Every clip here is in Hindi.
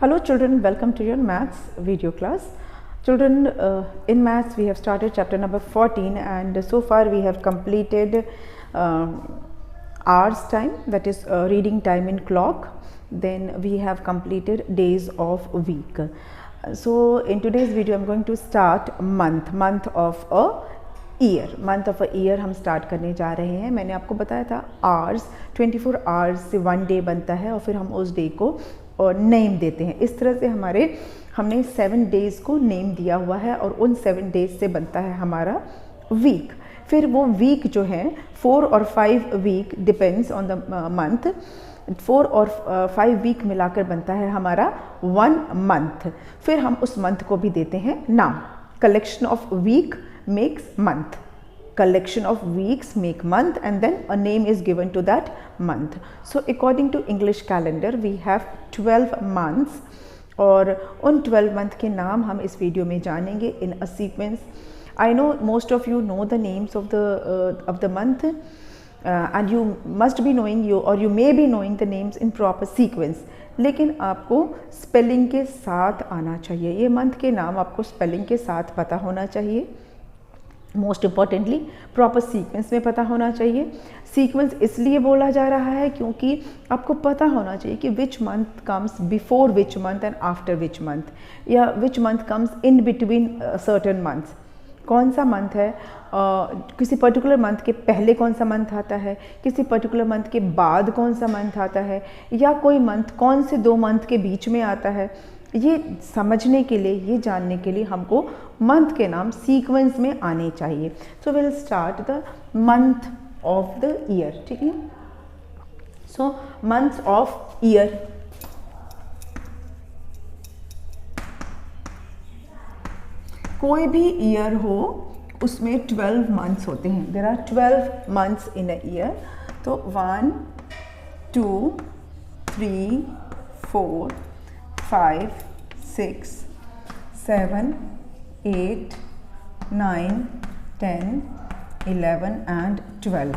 Hello children, welcome to your maths video class. Children, in maths we have started chapter number 14 and so far we have completed hours time, that is reading time in clock. Then we have completed days of week. So in today's video I am going to start month of a year, month of a year हम स्टार्ट करने जा रहे हैं. मैंने आपको बताया था आवर्स 24 आवर्स से वन डे बनता है और फिर हम उस डे को नेम देते हैं. इस तरह से हमने 7 डेज़ को नेम दिया हुआ है और उन 7 डेज से बनता है हमारा वीक. फिर वो वीक जो है 4 और 5 week depends on the month. 4 और 5 वीक मिलाकर बनता है हमारा 1 मंथ. फिर हम उस मंथ को भी देते हैं नाम. Collection of week makes month. Collection of weeks make month and then a name is given to that month. So according to English calendar we have 12 months और उन 12 month के नाम हम इस वीडियो में जानेंगे in a sequence. I know most of you know the names of the month and you must be knowing you may be knowing the names in proper sequence. लेकिन आपको स्पेलिंग के साथ आना चाहिए. ये मंथ के नाम आपको स्पेलिंग के साथ पता होना चाहिए. मोस्ट इम्पॉर्टेंटली प्रॉपर सीक्वेंस में पता होना चाहिए. सीक्वेंस इसलिए बोला जा रहा है क्योंकि आपको पता होना चाहिए कि which month comes before which month and after which month, या which month comes in between certain months. कौन सा मंथ है, किसी पर्टिकुलर मंथ के पहले कौन सा मंथ आता है, किसी पर्टिकुलर मंथ के बाद कौन सा मंथ आता है, या कोई मंथ कौन से 2 मंथ के बीच में आता है. ये समझने के लिए, ये जानने के लिए हमको मंथ के नाम सीक्वेंस में आने चाहिए. So will start the month of the year. ठीक है. So months of year. कोई भी ईयर हो उसमें 12 मंथ्स होते हैं. There are 12 months in a year. तो 1 2 3 4 5 6 7 8 9 10 11 एंड 12.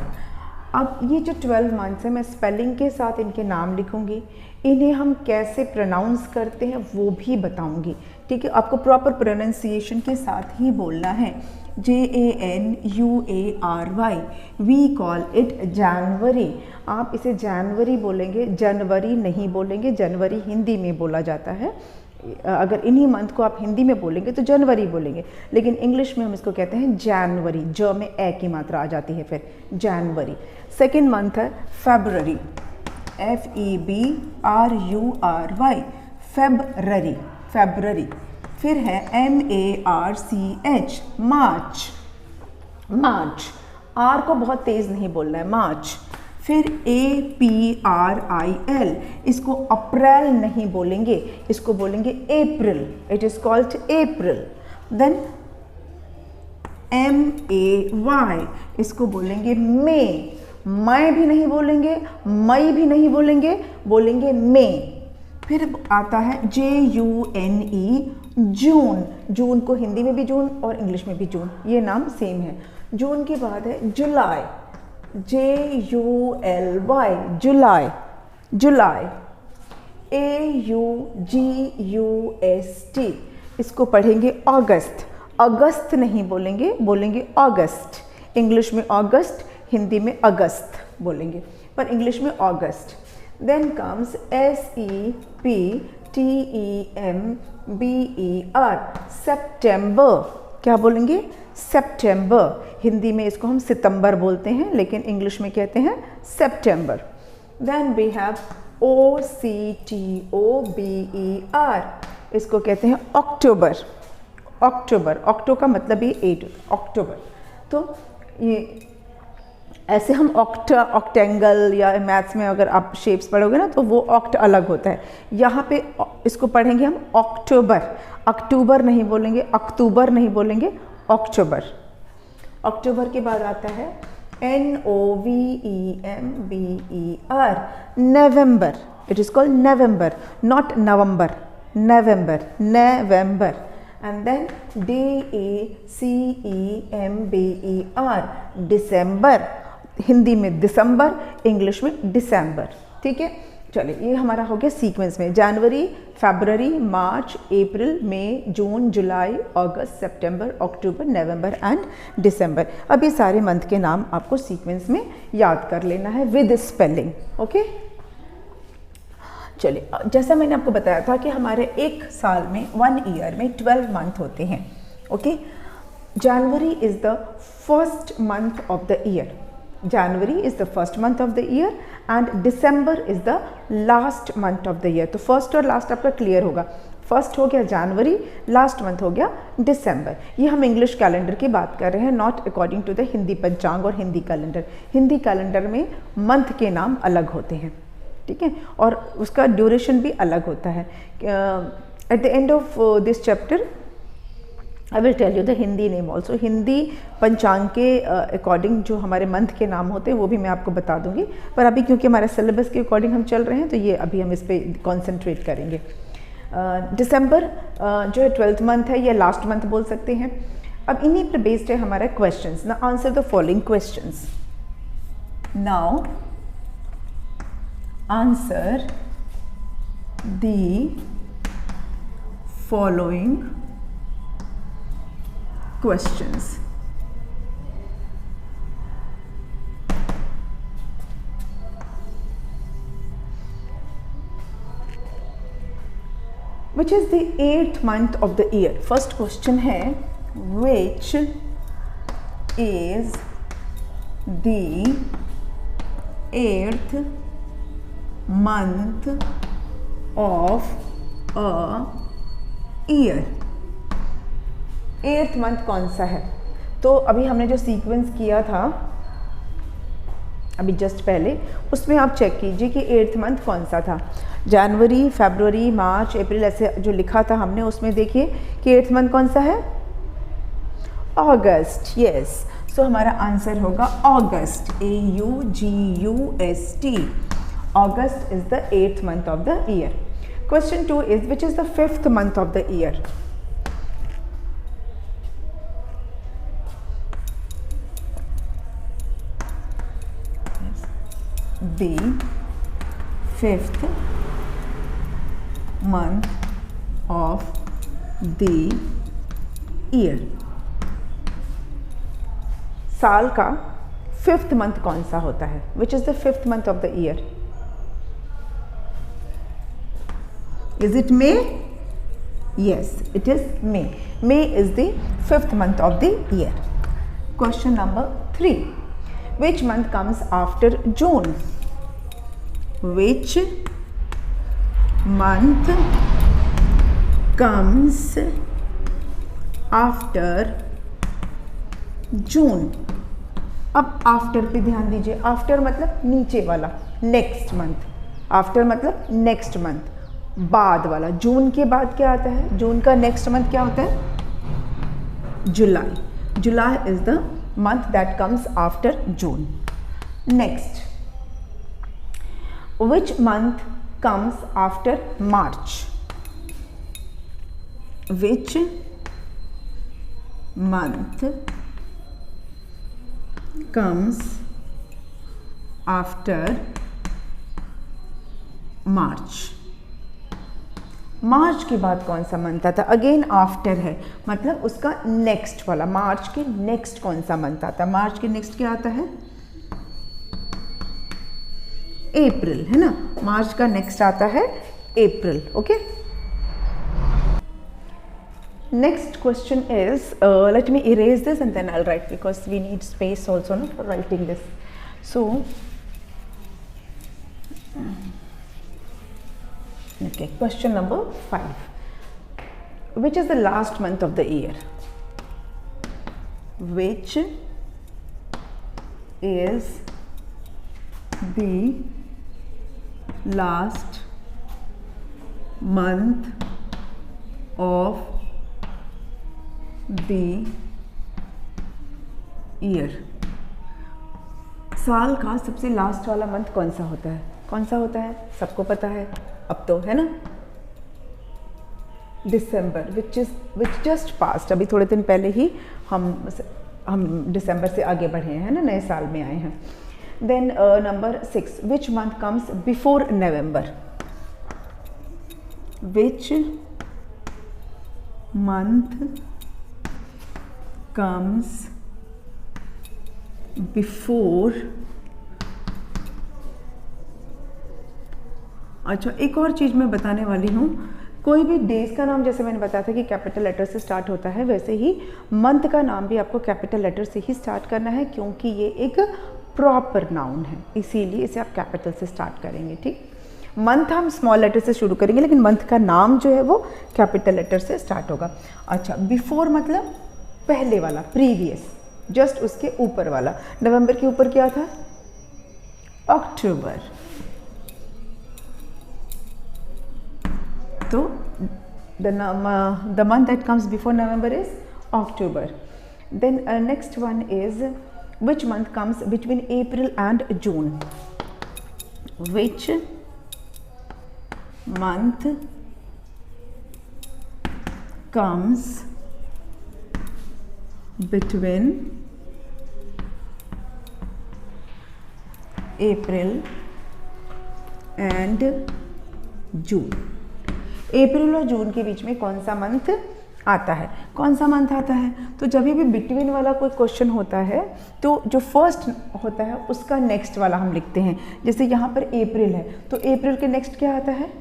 अब ये जो 12 मंथ्स हैं मैं स्पेलिंग के साथ इनके नाम लिखूंगी. इन्हें हम कैसे प्रोनाउंस करते हैं वो भी बताऊंगी. ठीक है. आपको प्रॉपर प्रोनाउंसिएशन के साथ ही बोलना है. JANUARY. वी कॉल इट जनवरी. आप इसे जनवरी बोलेंगे, जनवरी नहीं बोलेंगे. जनवरी हिंदी में बोला जाता है. अगर इन्हीं मंथ को आप हिंदी में बोलेंगे तो जनवरी बोलेंगे, लेकिन इंग्लिश में हम इसको कहते हैं जनवरी. ज में ए की मात्रा आ जाती है फिर जनवरी. सेकेंड मंथ है फेब्रुअरी. FEBRURY. फेब्रुअरी. फेब्रुअरी. फिर है MARCH. मार्च. मार्च. आर को बहुत तेज नहीं बोलना है. मार्च. फिर APRIL. इसको अप्रैल नहीं बोलेंगे, इसको बोलेंगे April. It is called April. Then MAY. इसको बोलेंगे मई. मई भी नहीं बोलेंगे, मई भी नहीं बोलेंगे, बोलेंगे मई. फिर आता है JUNE. जून. जून को हिंदी में भी जून और इंग्लिश में भी जून, ये नाम सेम है. जून के बाद है जुलाई. JULY. जुलाई. जुलाई. AUGUST. इसको पढ़ेंगे अगस्त. अगस्त नहीं बोलेंगे, बोलेंगे अगस्त. इंग्लिश में अगस्त, हिंदी में अगस्त बोलेंगे, पर इंग्लिश में August. Then comes SEPTEMBER. September. क्या बोलेंगे? सेप्टेम्बर. हिंदी में इसको हम सितंबर बोलते हैं, लेकिन इंग्लिश में कहते हैं September. Then we have OCTOBER. इसको कहते हैं अक्टूबर. अक्टूबर. ऑक्टो का मतलब ये 8, अक्टूबर. तो ये ऐसे हम ऑक्टेंगल या मैथ्स में अगर आप शेप्स पढ़ोगे ना तो वो ऑक्ट अलग होता है. यहाँ पे इसको पढ़ेंगे हम अक्टूबर. अक्टूबर नहीं बोलेंगे, अक्टूबर नहीं बोलेंगे, अक्टूबर. अक्टूबर के बाद आता है NOVEMBER. November. It is called November, not नवंबर. November. November. And then DECEMBER. December. Hindi में दिसंबर, इंग्लिश में दिसंबर. ठीक है. चलिए ये हमारा हो गया सीक्वेंस में, जनवरी, फरवरी, मार्च, अप्रैल, May, June, July, August, September, October, November and दिसंबर। अब ये सारे मंथ के नाम आपको सीक्वेंस में याद कर लेना है विद स्पेलिंग। ओके, चलिए जैसा मैंने आपको बताया था कि हमारे एक साल में 1 ईयर में 12 मंथ होते हैं। Okay, January is the first month of the year, January is the first month of the year and December is the last month of the year। तो फर्स्ट और लास्ट आपका क्लियर होगा, फर्स्ट हो गया जनवरी, लास्ट मंथ हो गया दिसंबर। ये हम इंग्लिश कैलेंडर की बात कर रहे हैं, not according to the Hindi पंचांग और हिंदी कैलेंडर। हिंदी कैलेंडर में मंथ के नाम अलग होते हैं, ठीक है, और उसका ड्यूरेशन भी अलग होता है। At the end of this chapter I will tell you the Hindi name also. Hindi पंचांग के अकॉर्डिंग जो हमारे मंथ के नाम होते हैं वो भी मैं आपको बता दूंगी, पर अभी क्योंकि हमारे सिलेबस के अकॉर्डिंग हम चल रहे हैं तो ये अभी हम इस पर कॉन्सेंट्रेट करेंगे। दिसंबर जो है 12th मंथ है या लास्ट मंथ बोल सकते हैं। अब इन्हीं पर बेस्ड है हमारा क्वेश्चंस। ना answer the following questions. Now answer the following questions। Which is the 8th month of the year? First question है which is the 8th month of a year। 8th month कौन सा है? तो अभी हमने जो सीक्वेंस किया था अभी जस्ट पहले, उसमें आप चेक कीजिए कि 8th मंथ कौन सा था। जनवरी, फरवरी, मार्च, अप्रैल ऐसे जो लिखा था हमने, उसमें देखिए कि 8th मंथ कौन सा है? अगस्त। यस, सो हमारा आंसर होगा अगस्त, AUGUST। August is the 8th month of the year. Question 2 is which is the 5th month of the year? The 5th month of the year। साल का 5th मंथ कौन सा होता है? Which is the 5th month of the year? Is it May? Yes, it is May। May is the 5th month of the year। Question number 3, which month comes after June? Which month comes after June? अब आफ्टर पे ध्यान दीजिए। आफ्टर मतलब नीचे वाला, नेक्स्ट मंथ। आफ्टर मतलब नेक्स्ट मंथ, बाद वाला। जून के बाद क्या आता है? जून का नेक्स्ट मंथ क्या होता है? July. July is the month that comes after June। Next, which month comes after March? Which month comes after March? मार्च के बाद कौन सा मंथ आता? अगेन आफ्टर है, मतलब उसका नेक्स्ट वाला। मार्च के नेक्स्ट कौन सा मंथ आता है? मार्च के नेक्स्ट क्या आता है? अप्रैल, है ना। मार्च का नेक्स्ट आता है April. Okay, next question is, let me erase this and then I will write because we need space also no for writing this. So okay, question number 5, which is the last month of the year? Which is the last month of the year? साल का सबसे लास्ट वाला मंथ कौन सा होता है? कौन सा होता है? सबको पता है अब तो, है ना। दिसंबर, विच जस्ट पास्ट। अभी थोड़े दिन पहले ही हम दिसंबर से आगे बढ़े हैं ना, नए साल में आए हैं। Then number 6, which month comes before November? Which month comes before? अच्छा, एक और चीज़ मैं बताने वाली हूँ, कोई भी डेज का नाम जैसे मैंने बताया था कि कैपिटल लेटर से स्टार्ट होता है, वैसे ही मंथ का नाम भी आपको कैपिटल लेटर से ही स्टार्ट करना है, क्योंकि ये एक प्रॉपर नाउन है, इसीलिए इसे आप कैपिटल से स्टार्ट करेंगे। ठीक, मंथ हम स्मॉल लेटर से शुरू करेंगे, लेकिन मंथ का नाम जो है वो कैपिटल लेटर से स्टार्ट होगा। अच्छा, बिफोर मतलब पहले वाला, प्रीवियस, जस्ट उसके ऊपर वाला। नवंबर के ऊपर क्या था? अक्टूबर। तो the month that comes before November is October. Then next one is, which month comes between April and June? Which month comes between April and June? अप्रैल और जून के बीच में कौन सा मंथ आता है? कौन सा मंथ आता है? तो जब भी बिटवीन वाला कोई क्वेश्चन होता है तो जो फर्स्ट होता है उसका नेक्स्ट वाला हम लिखते हैं। जैसे यहाँ पर अप्रैल है तो अप्रैल के नेक्स्ट क्या आता है?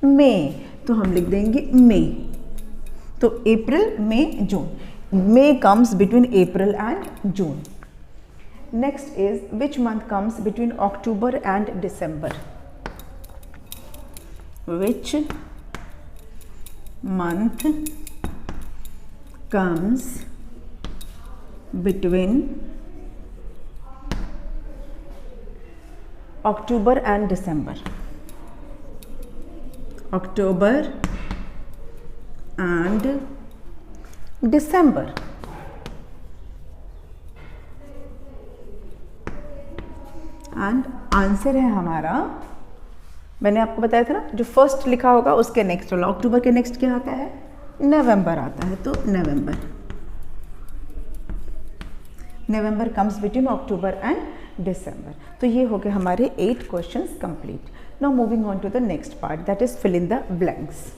मई, तो हम लिख देंगे मई। तो April, May, June. May comes between April and June. Next is, which month comes between October and December? Which month comes between October and December? October and December. And answer है हमारा, मैंने आपको बताया था ना, जो फर्स्ट लिखा होगा उसके नेक्स्ट वाला। अक्टूबर के नेक्स्ट क्या आता है? नवंबर आता है, तो November. November comes between October and December. तो ये हो गए हमारे 8 questions complete. Now moving on to the next part, that is fill in the blanks.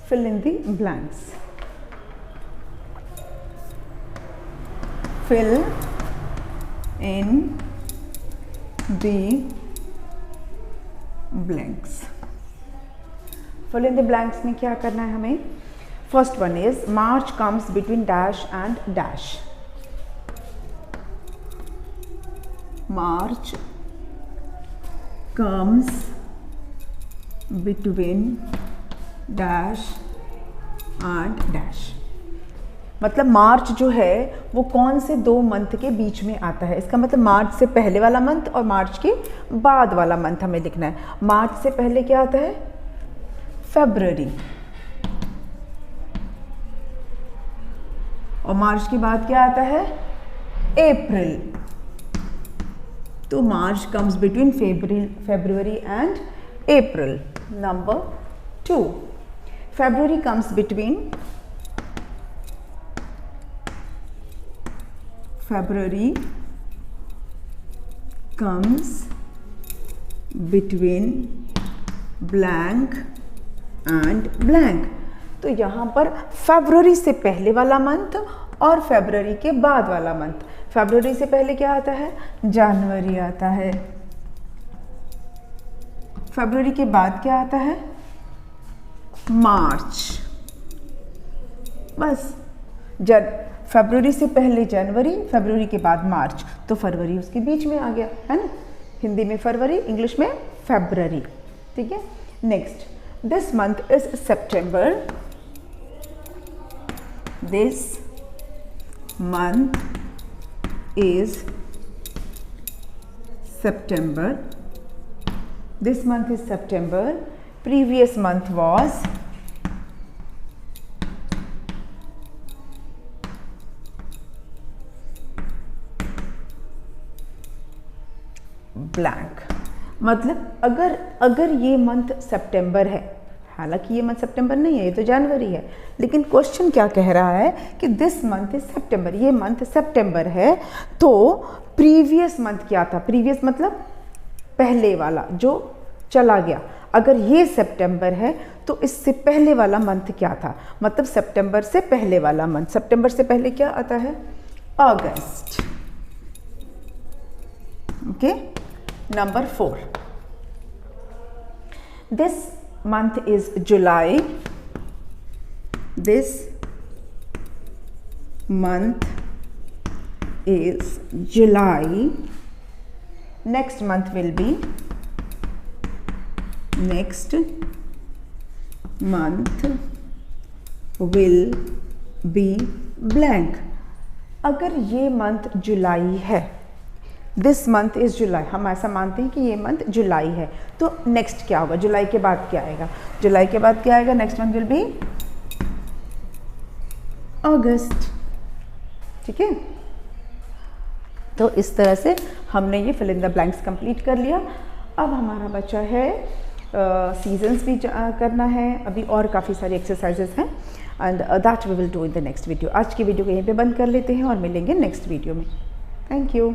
Fill in the blanks. Fill in the blanks. Fill in the blanks में क्या करना है हमें? First one is, March comes between dash and dash. March comes between dash and dash. मतलब मार्च जो है वो कौन से 2 मंथ के बीच में आता है? इसका मतलब मार्च से पहले वाला मंथ और मार्च के बाद वाला मंथ हमें लिखना है। मार्च से पहले क्या आता है? फरवरी, और मार्च के बाद क्या आता है? अप्रैल। तो March comes between February and April. Number 2, February comes between blank and blank। तो यहाँ पर फरवरी से पहले वाला मंथ और फरवरी के बाद वाला मंथ। फरवरी से पहले क्या आता है? जनवरी आता है। फरवरी के बाद क्या आता है? मार्च। बस, फरवरी से पहले जनवरी, फरवरी के बाद मार्च, तो फरवरी उसके बीच में आ गया है ना। हिंदी में फरवरी, इंग्लिश में फरवरी। ठीक है। Next, this month is September. This month is September. This month is September. Previous month was blank। मतलब अगर ये मंथ सितंबर है हालांकि ये मंथ सितंबर नहीं है, ये तो जनवरी है, लेकिन क्वेश्चन क्या कह रहा है कि दिस मंथ इज सितंबर, ये मंथ सितंबर है। तो प्रीवियस मंथ क्या था, प्रीवियस मतलब पहले वाला जो चला गया, अगर ये सितंबर है तो इससे पहले वाला मंथ क्या था, मतलब सितंबर से पहले वाला मंथ। सितंबर से पहले क्या आता है, अगस्त। Okay, number 4, this month is July, this month is July, next month will be, next month will be blank। अगर ये मंथ जुलाई है, दिस मंथ इज़ जुलाई, हम ऐसा मानते हैं कि ये मंथ जुलाई है, तो नेक्स्ट क्या होगा, जुलाई के बाद क्या आएगा, जुलाई के बाद क्या आएगा, next month will be August. ठीक है, तो इस तरह से हमने ये fill in the blanks complete कर लिया। अब हमारा बचा है सीजन्स भी करना है, अभी और काफ़ी सारी एक्सरसाइजेस हैं, and that we will do in the next video. आज की वीडियो को यहीं पे बंद कर लेते हैं और मिलेंगे नेक्स्ट वीडियो में। Thank you.